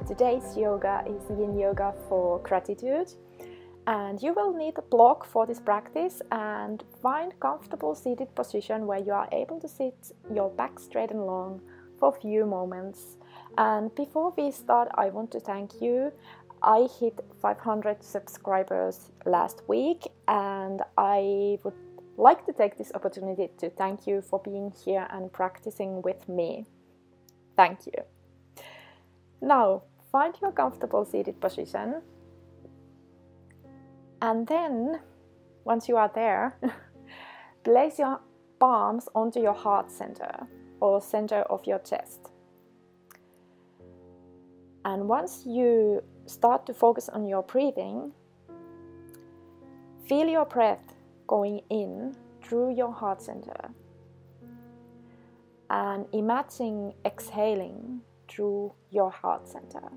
Today's yoga is Yin Yoga for gratitude, and you will need a block for this practice and find comfortable seated position where you are able to sit your back straight and long for a few moments. And before we start, I want to thank you. I hit 500 subscribers last week, and I would like to take this opportunity to thank you for being here and practicing with me. Thank you. Now, find your comfortable seated position, and then, once you are there, place your palms onto your heart center or center of your chest. And once you start to focus on your breathing, feel your breath going in through your heart center, and imagine exhaling through your heart center.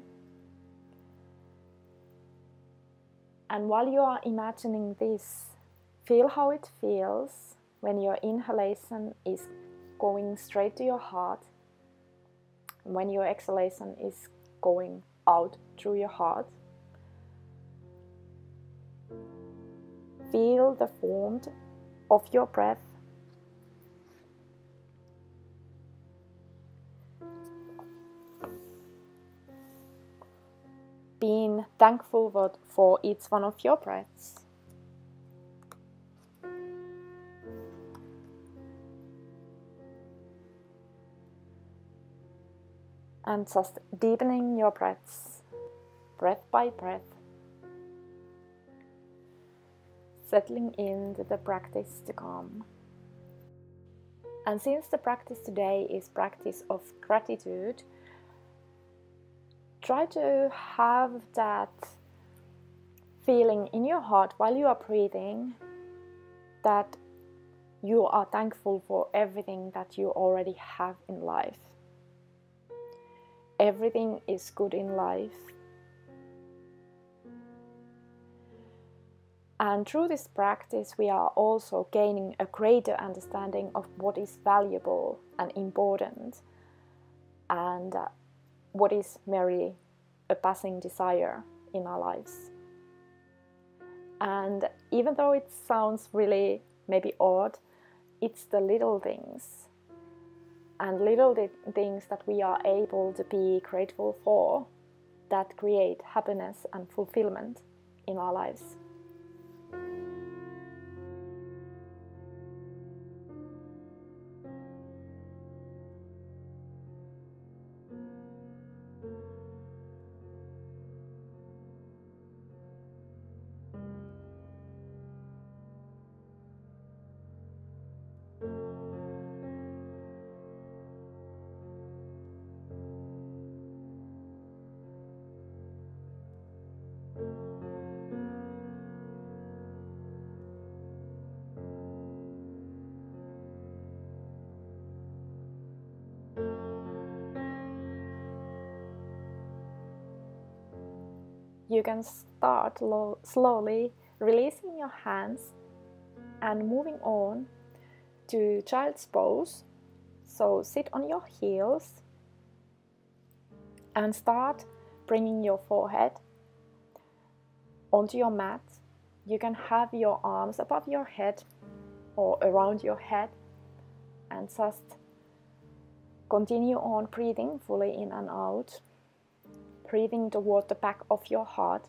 And while you are imagining this, feel how it feels when your inhalation is going straight to your heart, and when your exhalation is going out through your heart. Feel the warmth of your breath. Being thankful for each one of your breaths. And just deepening your breaths, breath by breath, settling into the practice to come. And since the practice today is practice of gratitude, try to have that feeling in your heart while you are breathing that you are thankful for everything that you already have in life. Everything is good in life. And through this practice, we are also gaining a greater understanding of what is valuable and important, and what is merely a passing desire in our lives. And even though it sounds really maybe odd, it's the little things and little things that we are able to be grateful for that create happiness and fulfillment in our lives. You can start slowly releasing your hands and moving on to child's pose. So sit on your heels and start bringing your forehead onto your mat. You can have your arms above your head or around your head and just continue on breathing fully in and out. Breathing toward the back of your heart.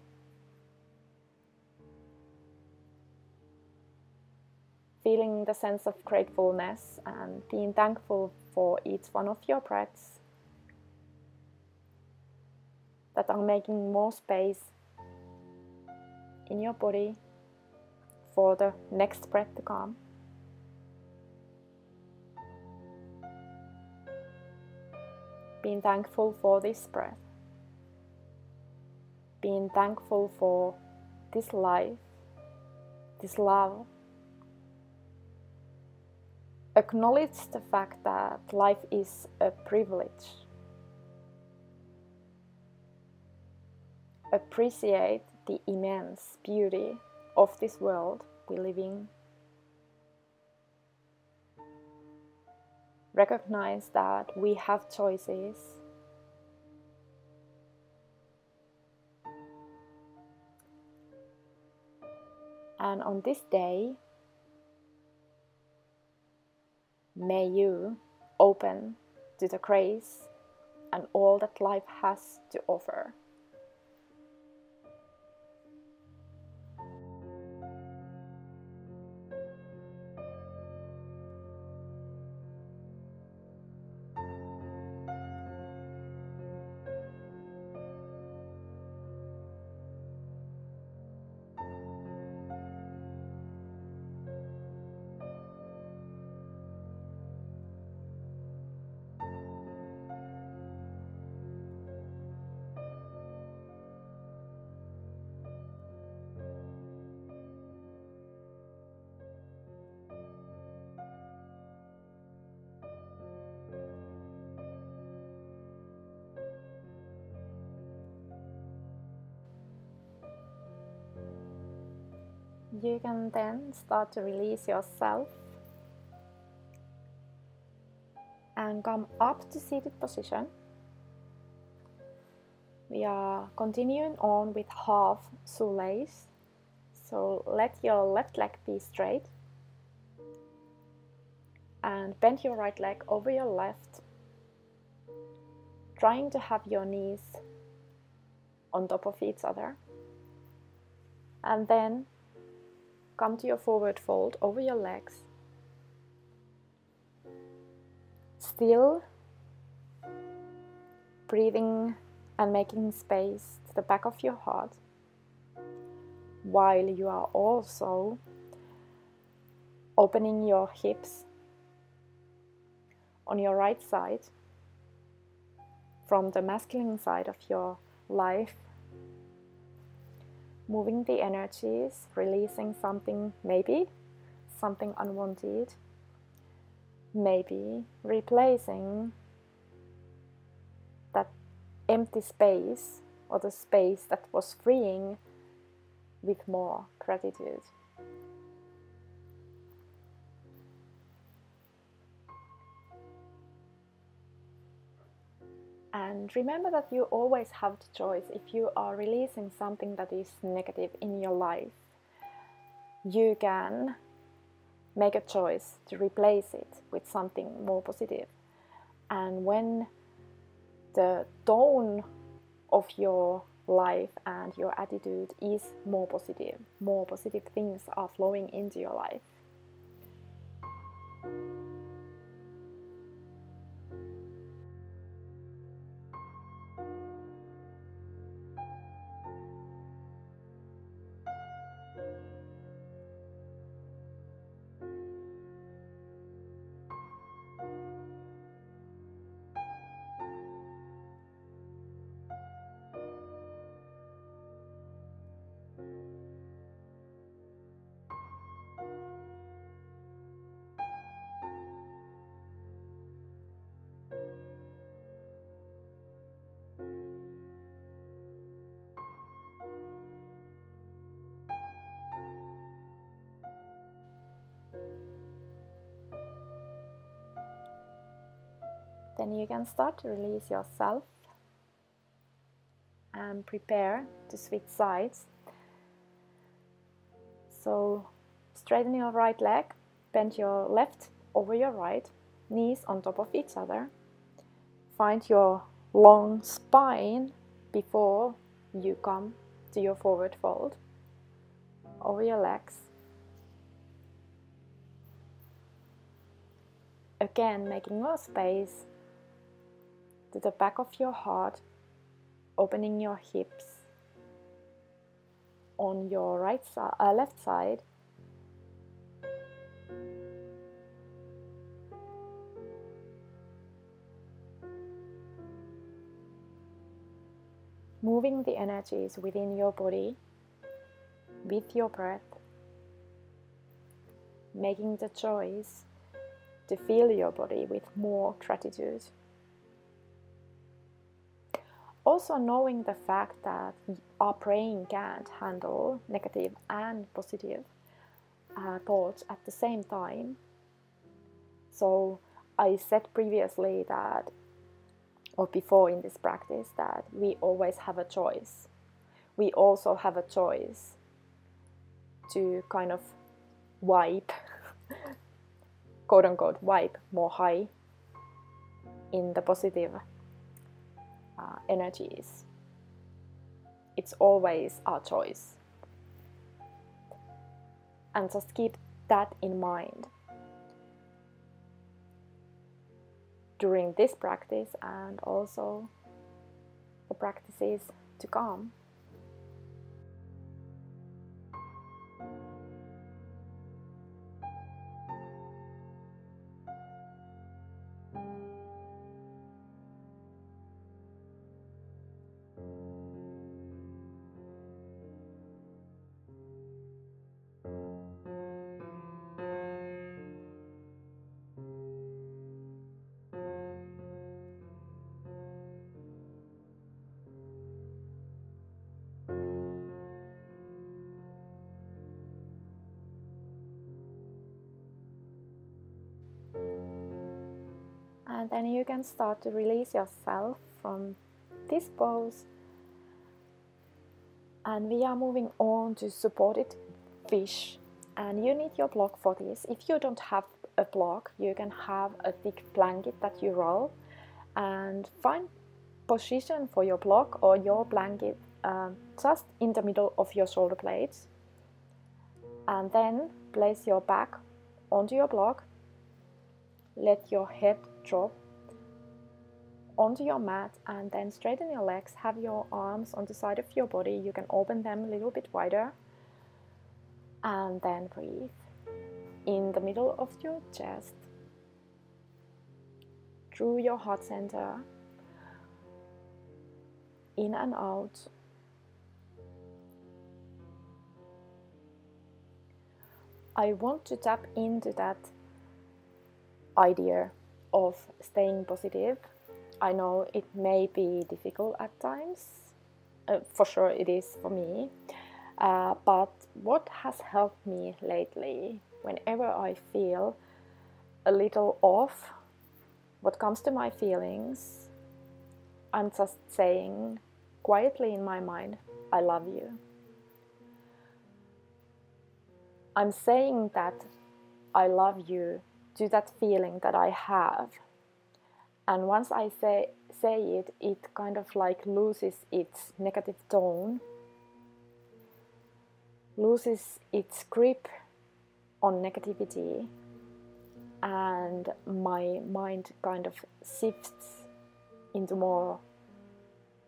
Feeling the sense of gratefulness and being thankful for each one of your breaths that are making more space in your body for the next breath to come. being thankful for this breath, being thankful for this life, this love. Acknowledge the fact that life is a privilege. Appreciate the immense beauty of this world we live in. Recognize that we have choices. And on this day, may you open to the grace and all that life has to offer. You can then start to release yourself and come up to seated position. We are continuing on with half shoelace. So let your left leg be straight and bend your right leg over your left, trying to have your knees on top of each other. And then come to your forward fold over your legs. Still breathing and making space to the back of your heart, while you are also opening your hips on your right side from the masculine side of your life, moving the energies, releasing something, maybe something unwanted, maybe replacing that empty space or the space that was freeing with more gratitude. And remember that you always have the choice. If you are releasing something that is negative in your life, you can make a choice to replace it with something more positive. And when the tone of your life and your attitude is more positive things are flowing into your life. Then you can start to release yourself and prepare to switch sides. So straighten your right leg, bend your left over your right, knees on top of each other. Find your long spine before you come to your forward fold over your legs. Again, making more space to the back of your heart, opening your hips on your left side. moving the energies within your body with your breath, making the choice to fill your body with more gratitude. Also knowing the fact that our brain can't handle negative and positive thoughts at the same time. So I said previously that, or before in this practice, that we always have a choice. We also have a choice to kind of wipe, quote unquote, wipe more high in the positive energies. It's always our choice. And just keep that in mind during this practice and also the practices to come. And then you can start to release yourself from this pose. And we are moving on to supported fish. And you need your block for this. If you don't have a block, you can have a thick blanket that you roll. And find position for your block or your blanket just in the middle of your shoulder blades. And then place your back onto your block. Let your head drop onto your mat and then straighten your legs. Have your arms on the side of your body. You can open them a little bit wider. And then breathe in the middle of your chest, through your heart center, in and out. I want to tap into that idea of staying positive. I know it may be difficult at times, for sure it is for me, but what has helped me lately, whenever I feel a little off, what comes to my feelings, I'm just saying quietly in my mind, I love you. I'm saying that I love you to that feeling that I have. And once I say it, it kind of like loses its negative tone, loses its grip on negativity, and my mind kind of shifts into more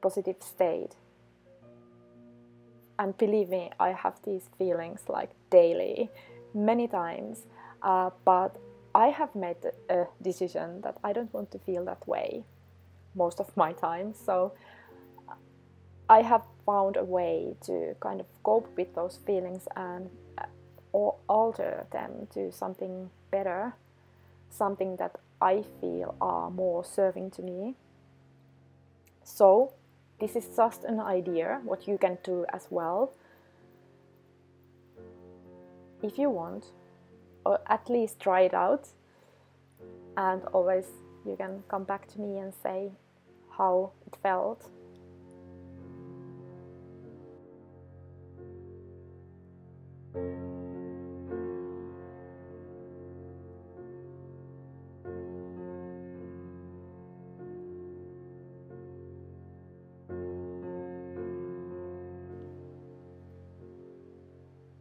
positive state. And believe me, I have these feelings like daily, many times, but I have made a decision that I don't want to feel that way most of my time. So I have found a way to kind of cope with those feelings and or alter them to something better, something that I feel are more serving to me. So this is just an idea, what you can do as well, if you want, or at least try it out. And always you can come back to me and say how it felt.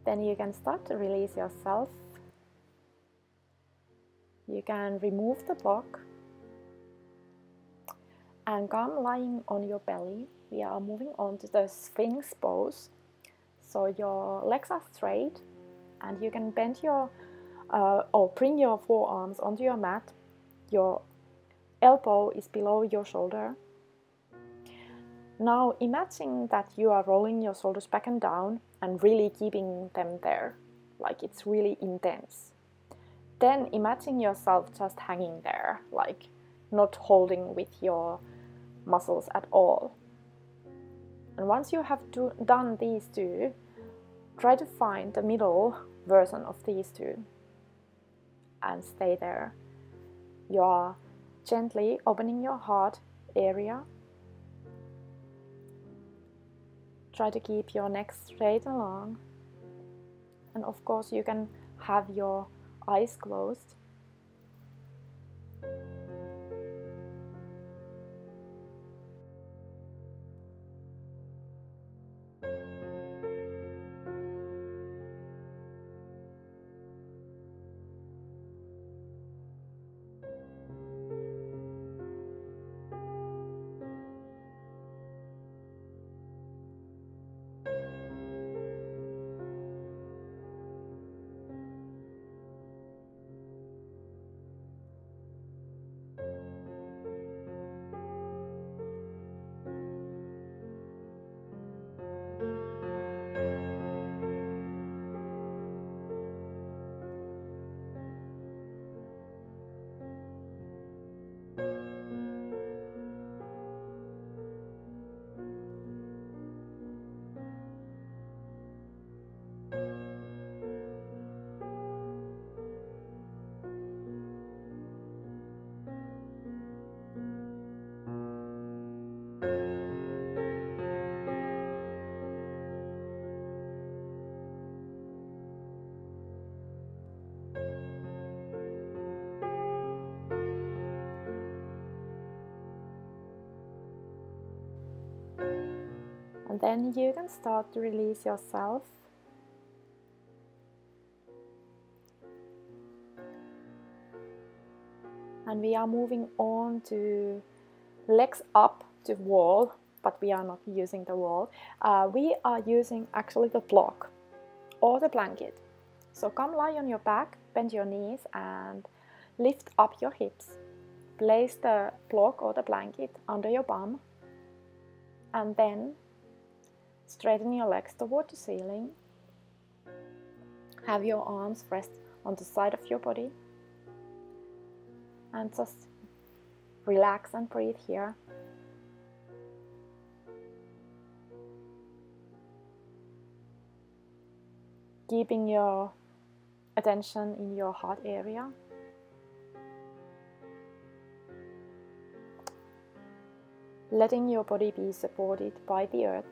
Then you can start to release yourself. You can remove the block and come lying on your belly. We are moving on to the Sphinx pose. So your legs are straight and you can bend your or bring your forearms onto your mat. Your elbow is below your shoulder. Now imagine that you are rolling your shoulders back and down and really keeping them there, like it's really intense. Then imagine yourself just hanging there, like not holding with your muscles at all. And once you have done these two, try to find the middle version of these two and stay there. You are gently opening your heart area. Try to keep your neck straight and long. And of course you can have your eyes closed. And then you can start to release yourself. And we are moving on to legs up to wall, but we are not using the wall. We are using actually the block or the blanket. So come lie on your back, bend your knees and lift up your hips. Place the block or the blanket under your bum and then straighten your legs toward the ceiling. Have your arms rest on the side of your body and just relax and breathe here. Keeping your attention in your heart area. Letting your body be supported by the earth.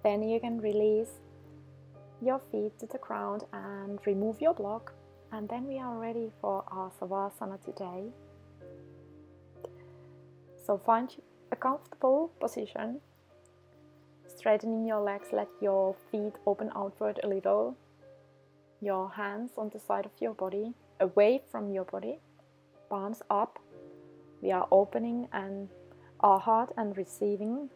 Then you can release your feet to the ground and remove your block. And then we are ready for our Savasana today. So find a comfortable position. Straightening your legs, let your feet open outward a little. your hands on the side of your body, away from your body, palms up. We are opening and our heart and receiving.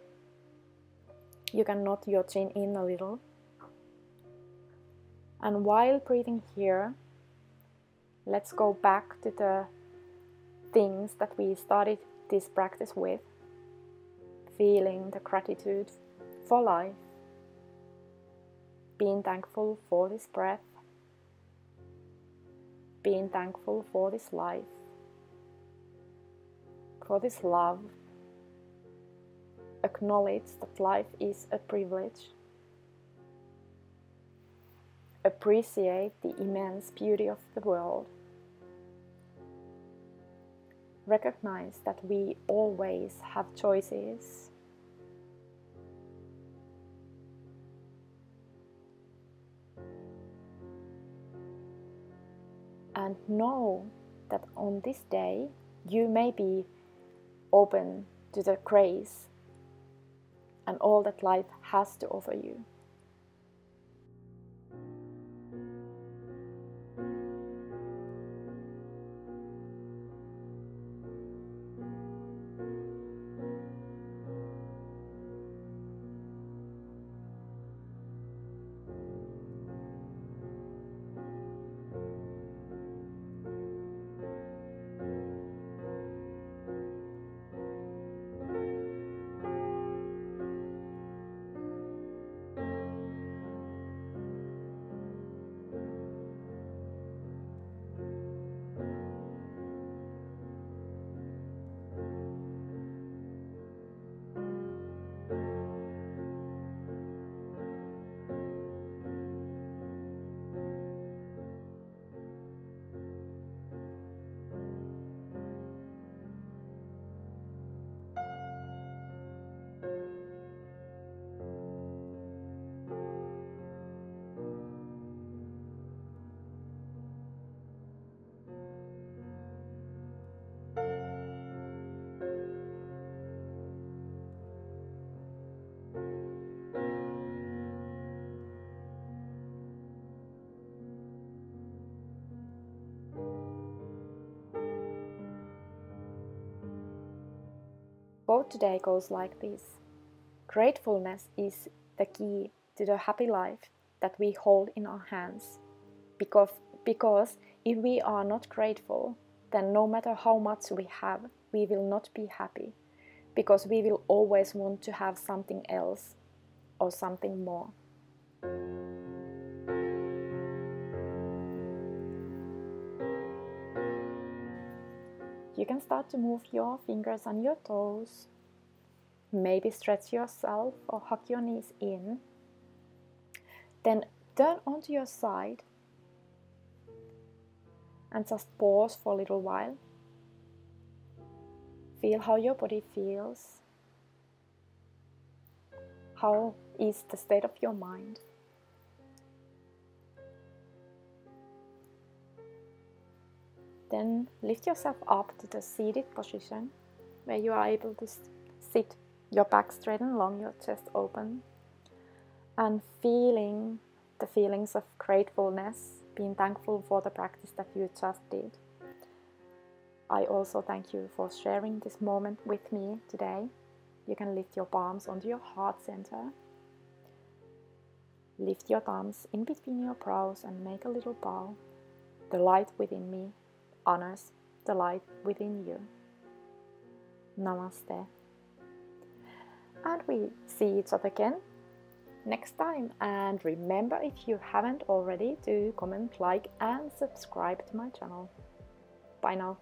You can nod your chin in a little. And while breathing here, let's go back to the things that we started this practice with. Feeling the gratitude for life. Being thankful for this breath. Being thankful for this life. For this love. Acknowledge that life is a privilege. Appreciate the immense beauty of the world. Recognize that we always have choices. And know that on this day you may be open to the grace and all that life has to offer you. Quote today goes like this: gratefulness is the key to the happy life that we hold in our hands. Because if we are not grateful, then no matter how much we have, we will not be happy. Because we will always want to have something else or something more. You can start to move your fingers and your toes. Maybe stretch yourself or hug your knees in. Then turn onto your side and just pause for a little while. Feel how your body feels. How is the state of your mind? Then lift yourself up to the seated position where you are able to sit, your back straight and long, your chest open, and feeling the feelings of gratefulness, being thankful for the practice that you just did. I also thank you for sharing this moment with me today. You can lift your palms onto your heart center. Lift your thumbs in between your brows and make a little bow. The light within me honors the light within you. Namaste. And we see each other again next time. And remember, if you haven't already, to comment, like and subscribe to my channel. Bye now.